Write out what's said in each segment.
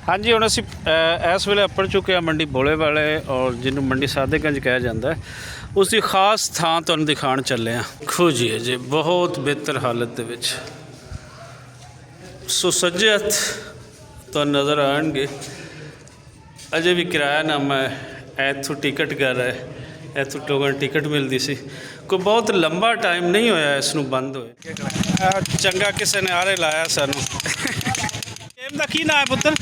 हाँ जी, हुण असीं इस वेले अपड़ चुके हैं मंडी भोले वाले और जिन्हों मंडी सादेगंज कहा जाता है उसकी खास थां तुहानूं दिखाण चले हैं। देखो जी अजे बहुत बेहतर हालत दे विच सो सज्जे हत्थ तुहानूं नज़र आउणगे। अजे भी किरायानामा है, इत्थों टिकट कर है, इत्थों टोकन टिकट मिलती सी। कोई बहुत लंबा टाइम नहीं होया इसनूं बंद होए। चंगा किसी ने आरे लाया सानूं। इहदा की नाम है पुत्तर?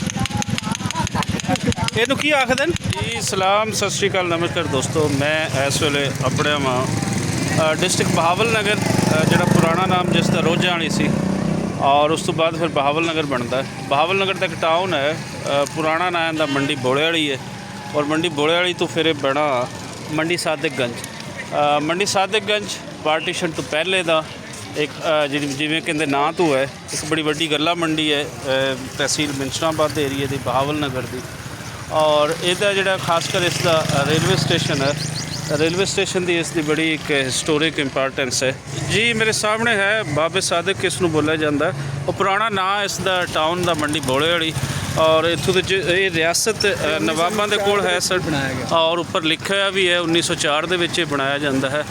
ਇਹਨੂੰ ਕੀ ਆਖਦੇ ਨੇ ਜੀ? ਸਲਾਮ, ਸਤਿ ਸ਼੍ਰੀ ਅਕਾਲ, ਨਮਸਕਾਰ ਦੋਸਤੋ। ਮੈਂ ਇਸ ਵੇਲੇ ਆਪਣੇ ਵਾਂ डिस्ट्रिक्ट बहावल नगर, ਜਿਹੜਾ ਪੁਰਾਣਾ ਨਾਮ ਜਿਸ ਦਾ ਰੋਜ਼ਾਂ ਵਾਲੀ ਸੀ और उस तो बाद फिर बहावल नगर बनता है। बहावल नगर तक टाउन है, पुराना नाम का मंडी भोले वाली है और मंडी भोले वाली तो फिर बना मंडी सादिकगंज। मंडी सादिकगंज पार्टीशन तो पहले का एक जिमें कहते ना तो है एक बड़ी वड्डी गला मंडी है, तहसील मिंशराबाद एरिए की बहावल नगर की। और इसका जोड़ा खासकर इसका रेलवे स्टेशन है, रेलवे स्टेशन की इसकी बड़ी एक हिस्टोरिक इंपॉर्टेंस है जी। मेरे सामने है बाबे सादिक किसनूं बोलिया जाता है, वो पुराना नाम इसका टाउन का मंडी भोले वाली। और इत्थों ये रियासत नवाबां दे कोल है सर, और उपर लिखा भी है 1904 दे विच बनाया जाता है।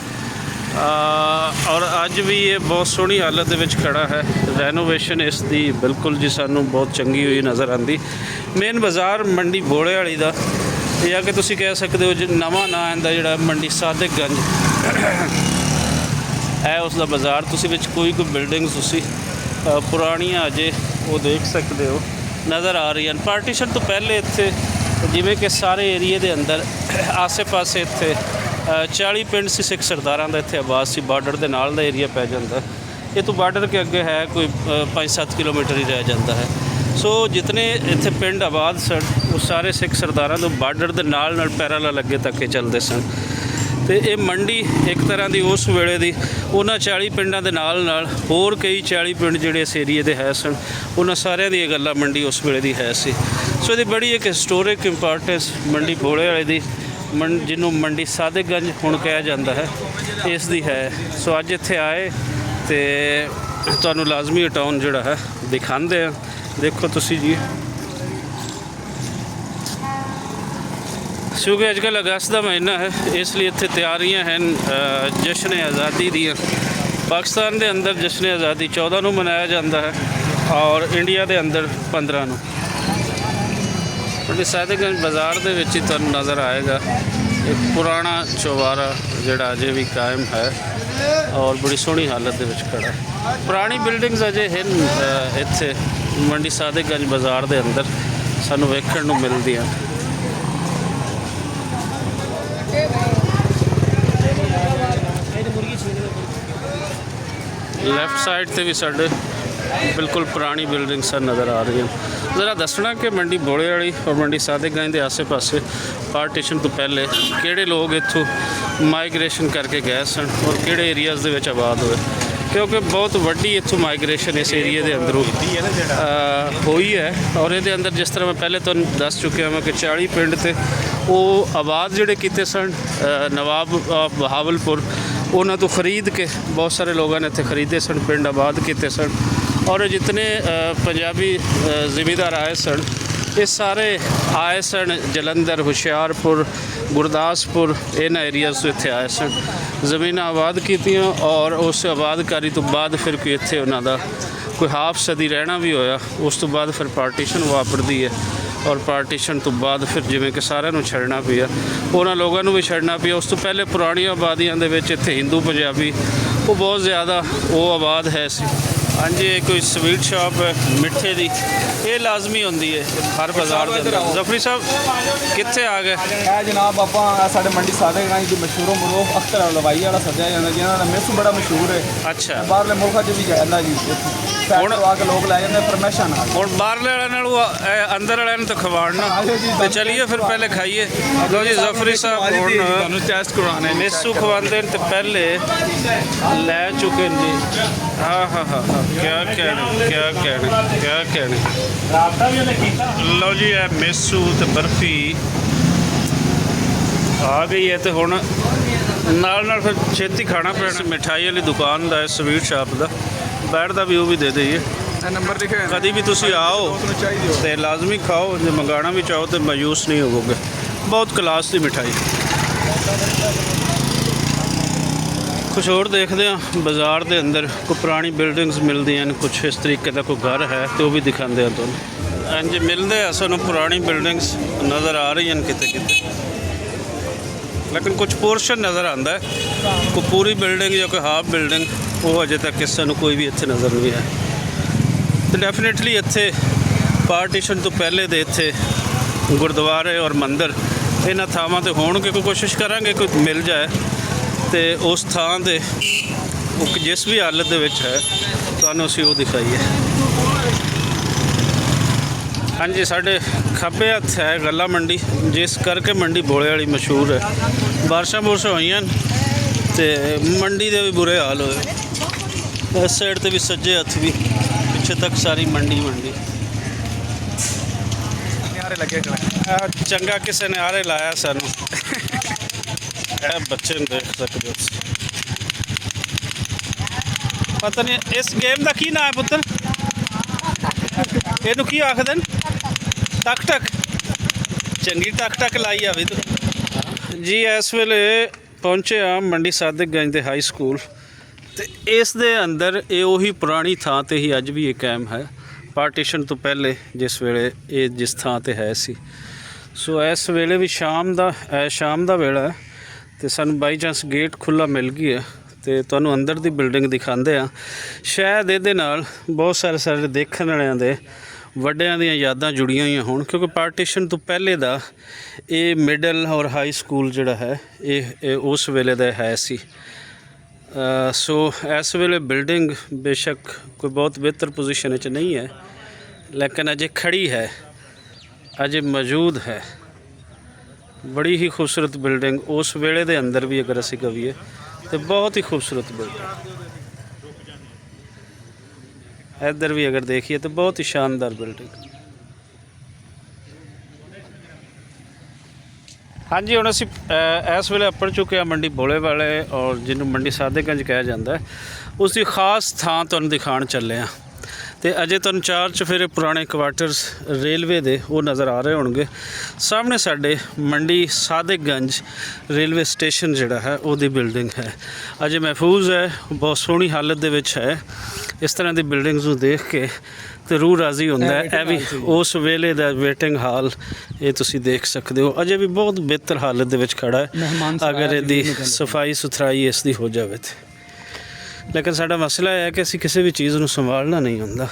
और अज भी ये बहुत सोहनी हालत दे विच खड़ा है। रेनोवेशन इसकी बिल्कुल जी सानूं बहुत चंगी हुई नज़र आती। मेन बाज़ार मंडी भोले वाली का या कि तुसीं कह सकते हो जो नवां नां इहदा जिहड़ा मंडी सादिकगंज है उसका बाज़ार। तुसीं विच कोई बिल्डिंग्स तुसीं पुरानियां अजे वो देख सकते हो नज़र आ रही हैं। पार्टीशन तो पहले इत्थे जिवें कि सारे एरिए के अंदर आसे पासे इत्थे 40 पिंड सी सिख सरदारां दा इत्थे आबाद सी। बार्डर के नाल दा एरिया पै जांदा है, ये तो बार्डर के अगे है कोई 5-7 किलोमीटर ही रह जाता है। सो जितने इत्थे पिंड आबाद सन वो सारे सिख सरदारां तो बार्डर के नाल पैरालल अगे तक के चलते सन। तो ये मंडी एक तरह की उस वेले दी उन्हां 40 पिंडां दे नाल होर कई 40 पिंड जिहड़े इस एरिए दे है सन, उन्हां सारियां दी गल्लां मंडी उस वेले दी है सी। सो इहदी बड़ी एक हिस्टोरिक इंपॉर्टेंस मंडी भोले वाले दी जिन्हों मंडी सादिकगंज हुण कहा जाता है इसकी है। सो अज इत्थे आए तो तुहानूं लाजमी टाउन जिहड़ा है दिखाते हैं। देखो तुसी जी, क्योंकि अजकल अगस्त का महीना है इसलिए इत्थे तैयारियां हैं जश्न आज़ादी दी। पाकिस्तान के अंदर जश्न आज़ादी 14 नूं मनाया जाता है और इंडिया के अंदर 15 नूं। मंडी सादिकगंज बाज़ार के विच ही तुहानूं नज़र आएगा एक पुराना चौबारा जिहड़ा अजे भी कायम है और बड़ी सोहनी हालत के विच खड़ा है। पुरानी बिल्डिंग्स अजे हैं इत्थे मंडी सादिकगंज बाज़ार के अंदर सानूं वेखण नूं मिलदियां। लैफ्ट साइड से भी साढ़े बिल्कुल पुरानी बिल्डिंग सा नज़र आ रही हैं। ज़रा दसना कि मंडी भोले वाली और मंडी सादिकगंज के आसे पासे पार्टीशन तो पहले किहड़े लोग इत्थों माइग्रेशन करके गए सन और किहड़े एरियाज़ दे विच आबाद होए, क्योंकि बहुत वड्डी इत्थों माइग्रेशन इस एरिए के अंदरों हुई है। और ये अंदर जिस तरह मैं पहले तो दस चुकिया मैं कि 40 पिंड थे वो आबाद जिहड़े कीते सन नवाब बहावलपुर उन्होंने तो खरीद के बहुत सारे लोगों ने इत्थे खरीदे सन, पिंड आबाद किए सन। और जितने पंजाबी ज़मींदार आए सन ये सारे आए सन जलंधर, हुशियारपुर, गुरदासपुर इन्ह एरियाज़ तो इत्थे आए सन, ज़मीन आबाद कीतियां। और उस आबादकारी तो बाद फिर कोई इत्थे उन्हां दा कोई हाफ सदी रहना भी होया। उस तो बाद फिर पार्टीशन वापरदी है और पार्टीशन तो बाद फिर जिमें कि सारिਆਂ छड़ना पिया, उन्होंने लोगों भी छड़ना पिया। उस तो पहले पुरानी आबादियों के विच इत्थे हिंदू पंजाबी वो बहुत ज़्यादा वो आबाद है सी। हाँ जी, कोई स्वीट शॉप है मिठे की, ये लाजमी होंदी है हर बाज़ार के अंदर। जफरी साहब कित्थे आ गए? जनाब ਆਪਾਂ ਸਾਡੇ ਮੰਡੀ ਸਾदिकगंज ਦੀ ਮਸ਼ਹੂਰ ਮਰੂਫ ਅਖਤਰ ਹਲਵਾਈ ਵਾਲਾ ਸੱਜਿਆ ਜਾਂਦਾ ਜਿਹਨਾਂ ਦਾ ਮਿਸ ਬੜਾ ਮਸ਼ਹੂਰ ਹੈ। ਅੱਛਾ, ਬਾਹਰਲੇ ਮੁਲਕਾਂ 'ਚ ਵੀ ਜਾਂਦਾ ਜੀ। ਹੁਣ ਆ ਕੇ ਲੋਕ ਲੈ ਜਾਂਦੇ ਪਰਮਿਸ਼ਨ ਨਾਲ। ਹੁਣ ਬਾਹਰਲੇ ਵਾਲਿਆਂ ਨਾਲੋਂ ਅੰਦਰ ਵਾਲਿਆਂ ਨੂੰ ਤਾਂ ਖਵਾਉਣਾ। तो चलिए फिर पहले खाइए। लो जी जफरी साहब हुण टेस्ट करवाने मेसू खवाते हैं तो पहले लै चुके हैं जी। हाँ हाँ हाँ हाँ, क्या कहने क्या कहने क्या कहने। लो जी है मेसू तो बर्फी आ गई है तो हुण नाल फिर छेती खाना पैना। मिठाई वाली दुकान का स्वीट शॉप का बैठ का भी वो भी दे दईए। ਨੰਬਰ ਲਿਖਿਆ ਹੋਇਆ ਕਦੀ ਵੀ ਤੁਸੀਂ ਆਓ ਤੁਹਾਨੂੰ ਚਾਹੀਦੀ ਹੋ ਤੇ ਲਾਜ਼ਮੀ ਖਾਓ, ਜੇ ਮੰਗਾਉਣਾ ਵੀ ਚਾਹੋ ਤੇ ਮਾਯੂਸ ਨਹੀਂ ਹੋਵੋਗੇ। ਬਹੁਤ ਕਲਾਸ ਦੀ ਮਿਠਾਈ। ਕੁਛ ਹੋਰ ਦੇਖਦੇ ਹਾਂ ਬਾਜ਼ਾਰ ਦੇ ਅੰਦਰ ਕੋਈ ਪੁਰਾਣੀ ਬਿਲਡਿੰਗਸ ਮਿਲਦੀਆਂ ਨੇ, ਕੁਛ ਇਸ ਤਰੀਕੇ ਦਾ ਕੋਈ ਘਰ ਹੈ ਤੇ ਉਹ ਵੀ ਦਿਖਾਉਂਦੇ ਆ ਤੁਹਾਨੂੰ। ਹਾਂਜੀ ਮਿਲਦੇ ਆ ਸਾਨੂੰ ਪੁਰਾਣੀ ਬਿਲਡਿੰਗਸ ਨਜ਼ਰ ਆ ਰਹੀਆਂ ਨੇ ਕਿਤੇ ਕਿਤੇ, ਲੇਕਿਨ ਕੁਝ ਪੋਰਸ਼ਨ ਨਜ਼ਰ ਆਉਂਦਾ ਹੈ, ਕੋਈ ਪੂਰੀ ਬਿਲਡਿੰਗ ਜਾਂ ਕੋਈ ਹਾਫ ਬਿਲਡਿੰਗ ਉਹ ਅਜੇ ਤੱਕ ਕਿਸੇ ਨੂੰ ਕੋਈ ਵੀ ਇੱਥੇ ਨਜ਼ਰ ਨਹੀਂ ਆਇਆ। ਤੇ ਡੈਫੀਨੇਟਲੀ ਇੱਥੇ ਪਾਰਟੀਸ਼ਨ ਤੋਂ ਪਹਿਲੇ ਦੇ ਇੱਥੇ ਗੁਰਦੁਆਰੇ ਔਰ ਮੰਦਿਰ ਇਹਨਾਂ ਥਾਵਾਂ 'ਤੇ ਹੋਣਗੇ। ਕੋਈ ਕੋਸ਼ਿਸ਼ ਕਰਾਂਗੇ ਕੋਈ ਮਿਲ ਜਾਏ ਤੇ ਉਸ ਥਾਂ 'ਤੇ ਉਹ ਜਿਸ ਵੀ ਹਾਲਤ ਦੇ ਵਿੱਚ ਹੈ ਤੁਹਾਨੂੰ ਅਸੀਂ ਉਹ ਦਿਖਾਈਏ। ਹਾਂਜੀ ਸਾਡੇ ਖੱਬੇ ਹੱਥ ਹੈ ਗੱਲਾ ਮੰਡੀ, ਜਿਸ ਕਰਕੇ ਮੰਡੀ ਬੋਲੇ ਵਾਲੀ ਮਸ਼ਹੂਰ ਹੈ। ਬਾਰਿਸ਼ਾਂ ਬੁਰਸ਼ਾਂ ਹੋਈਆਂ ਤੇ ਮੰਡੀ ਦੇ ਵੀ ਬੁਰੇ ਹਾਲ ਹੋਏ। ਇਸ ਸਾਈਡ ਤੇ ਵੀ ਸੱਜੇ ਹੱਥ ਵੀ, ਪਿੱਛੇ ਤੱਕ ਸਾਰੀ ਮੰਡੀ ਨਿਆਰੇ ਲੱਗੇ ਚੰਗਾ ਕਿਸੇ ਨੇ ਆਰੇ ਲਾਇਆ ਸਾਨੂੰ। ਇਹ ਬੱਚੇ ਨੂੰ ਦੇਖ ਸਕਦੇ ਹੋ ਤੁਸੀਂ। ਪਤਾ ਨਹੀਂ ਇਸ ਗੇਮ ਦਾ ਕੀ ਨਾਮ ਹੈ ਪੁੱਤਰ, ਇਹਨੂੰ ਕੀ ਆਖਦੇ ਨੇ? ਟਕ ਟਕ। ਚੰਗੀ ਟਕ ਟਕ ਲਾਈ ਆਵੇ ਤੂੰ ਜੀ। ਇਸ ਵੇਲੇ ਪਹੁੰਚੇ ਆ ਮੰਡੀ ਸਾਦਿਕਗੰਜ ਦੇ ਹਾਈ ਸਕੂਲ ਤੇ ਇਸ ਦੇ ਅੰਦਰ ਇਹ ਉਹੀ ਪੁਰਾਣੀ ਥਾਂ ਤੇ ਹੀ ਅੱਜ ਵੀ ਇਹ ਕਾਇਮ ਹੈ, ਪਾਰਟੀਸ਼ਨ ਤੋਂ ਪਹਿਲੇ ਜਿਸ ਵੇਲੇ ਇਹ ਜਿਸ ਥਾਂ ਤੇ ਹੈ ਸੀ। ਸੋ ਇਸ ਵੇਲੇ ਵੀ ਸ਼ਾਮ ਦਾ ਵੇਲਾ ਹੈ ਤੇ ਸਾਨੂੰ ਬਾਈ ਚਾਂਸ ਗੇਟ ਖੁੱਲ੍ਹਾ ਮਿਲ ਗਿਆ ਤੇ ਤੁਹਾਨੂੰ ਅੰਦਰ ਦੀ ਬਿਲਡਿੰਗ ਦਿਖਾਉਂਦੇ ਆ। ਸ਼ਾਇਦ ਇਹਦੇ ਨਾਲ ਬਹੁਤ ਸਾਰੇ ਦੇਖਣ ਵਾਲਿਆਂ ਦੇ ਵੱਡਿਆਂ ਦੀਆਂ ਯਾਦਾਂ ਜੁੜੀਆਂ ਹੋਈਆਂ ਹੋਣ, ਕਿਉਂਕਿ ਪਾਰਟੀਸ਼ਨ ਤੋਂ ਪਹਿਲੇ ਦਾ ਇਹ ਮਿਡਲ ਔਰ ਹਾਈ ਸਕੂਲ ਜਿਹੜਾ ਹੈ ਇਹ ਉਸ ਵੇਲੇ ਦਾ ਹੈ ਸੀ। ਸੋ ਇਸ ਵੇਲੇ ਬਿਲਡਿੰਗ ਬੇਸ਼ੱਕ ਕੋਈ ਬਹੁਤ ਬਿਹਤਰ ਪੋਜੀਸ਼ਨ 'ਚ ਨਹੀਂ ਹੈ, ਲੇਕਿਨ ਅਜੇ ਖੜੀ ਹੈ, ਅਜੇ ਮੌਜੂਦ ਹੈ। ਬੜੀ ਹੀ ਖੂਬਸੂਰਤ ਬਿਲਡਿੰਗ ਉਸ ਵੇਲੇ ਦੇ ਅੰਦਰ ਵੀ ਅਗਰ ਅਸੀਂ ਕਹੀਏ तो बहुत ही खूबसूरत बिल्डिंग। इधर भी अगर देखिए तो बहुत ही शानदार बिल्डिंग। हाँ जी हुण असीं इस वेले अपड़ चुके हैं मंडी भोले वाले और जिन्हों मंडी सादेगंज कहा जाता है, उसकी खास थां तुहानूं दिखाण चले हैं। तो अजे तुहानूं चार चफेरे पुराने क्वार्टरस रेलवे दे वो नज़र आ रहे होणगे। सामने साडे मंडी सादेगंज रेलवे स्टेशन जिहड़ा है उहदी बिल्डिंग है, अजे महफूज है, बहुत सोहनी हालत दे विच है। इस तरह की बिल्डिंग्स नूं देख के तो रूह राजी होंदा है। यह भी उस वेले दा वेटिंग हाल ये तुसी देख सकते हो, अजे भी बहुत बेहतर हालत दे विच खड़ा है अगर इहदी सफाई सुथराई इसदी हो जाए तो। लेकिन साडा मसला है कि असीं किसी भी चीज़ नूं संभालना नहीं हुंदा,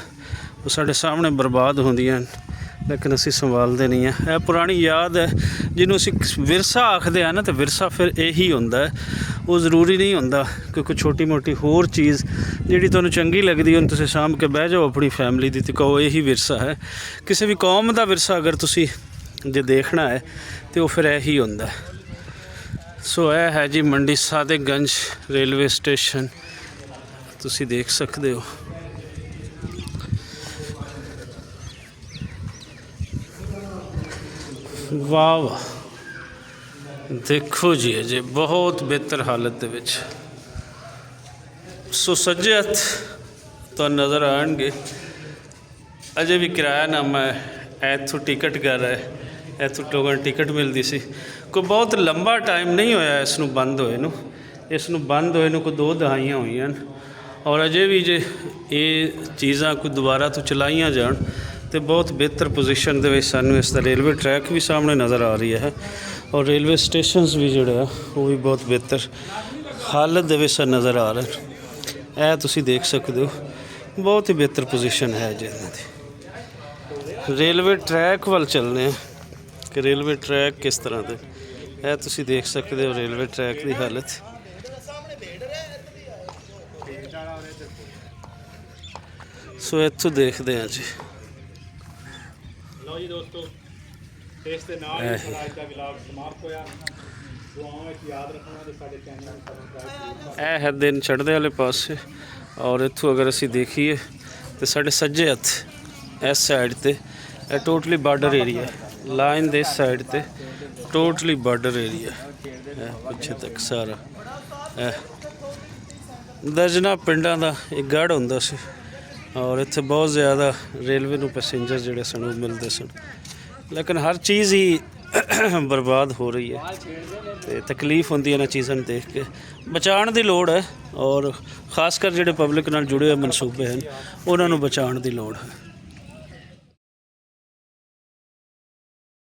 वो साडे सामने बर्बाद होंदियां लेकिन असीं संभालते नहीं हैं। यह पुरानी याद है जिन्हों असीं विरसा आखदे हैं ना, तो विरसा फिर यही हुंदा है। वो ज़रूरी नहीं हुंदा कि कोई छोटी मोटी होर चीज़ जिहड़ी तुहानूं चंगी लगदी है तुसीं सामभ के बह जाओ अपनी फैमिली दी ते कहो यही विरसा है। किसी भी कौम का विरसा अगर तुसीं जे देखना है तो फिर यही हुंदा है। सो यह है जी मंडी सादेगंज रेलवे स्टेशन, तुसीं देख सकते हो। वाह वाह, देखो जी अजे बहुत बेहतर हालत दे विच। सो सज्जे हथ तो नज़र आएंगे अजे भी किरायानामा है, इत्थों टिकट कर है, इत्थों टोकन टिकट मिलती सी। कोई बहुत लंबा टाइम नहीं होया इसनूं बंद होए नूं, इसनूं बंद होए नूं कोई 2 दहाइयां होईयां और अजे भी जे ये चीज़ां कोई दोबारा तो चलाइयां जान तो बहुत बेहतर पोजीशन दे विच सानूं इसदा रेलवे ट्रैक भी सामने नज़र आ रही है और रेलवे स्टेशनस भी जोड़ा वो भी बहुत बेहतर हालत दे विच नज़र आ रहे हैं। यह तुसीं देख सकते हो, बहुत ही बेहतर पोजीशन है जी इन्हां दी। रेलवे ट्रैक वाल चलने कि रेलवे ट्रैक किस तरह दे, यह तुसीं देख सकते हो रेलवे ट्रैक की हालत। सो इत्थों देखते हैं जी। जी दोस्तों, इस दे नाल ही साडा अज दा व्लॉग समाप्त होया। दुआवां विच याद रखना ते साडे चैनल नूं सबसक्राइब करना। यह है दिन चढ़दे वाले पासे और इत्थों अगर असीं देखीए तो साडे सज्जे हथ इस साइड ते टोटली बॉर्डर एरिया, लाइन दे इस साइड ते टोटली बॉर्डर एरिया पिछे तक सारा। दर्जनां पिंडां दा एक गढ़ हुंदा सी ਔਰ ਇੱਥੇ ਬਹੁਤ ਜ਼ਿਆਦਾ ਰੇਲਵੇ ਨੂੰ ਪੈਸੇਂਜਰ ਜਿਹੜੇ ਸਨ ਉਹ ਮਿਲਦੇ ਸਨ, ਲੇਕਿਨ ਹਰ ਚੀਜ਼ ਹੀ ਬਰਬਾਦ ਹੋ ਰਹੀ ਹੈ ਤੇ ਤਕਲੀਫ ਹੁੰਦੀ ਹੈ ਇਹਨਾਂ ਚੀਜ਼ਾਂ ਨੂੰ ਦੇਖ ਕੇ। ਬਚਾਉਣ ਦੀ ਲੋੜ ਹੈ ਔਰ ਖਾਸ ਕਰ ਜਿਹੜੇ ਪਬਲਿਕ ਨਾਲ ਜੁੜੇ ਹੋਏ ਮਨਸੂਬੇ ਹਨ ਉਹਨਾਂ ਨੂੰ ਬਚਾਉਣ ਦੀ ਲੋੜ ਹੈ।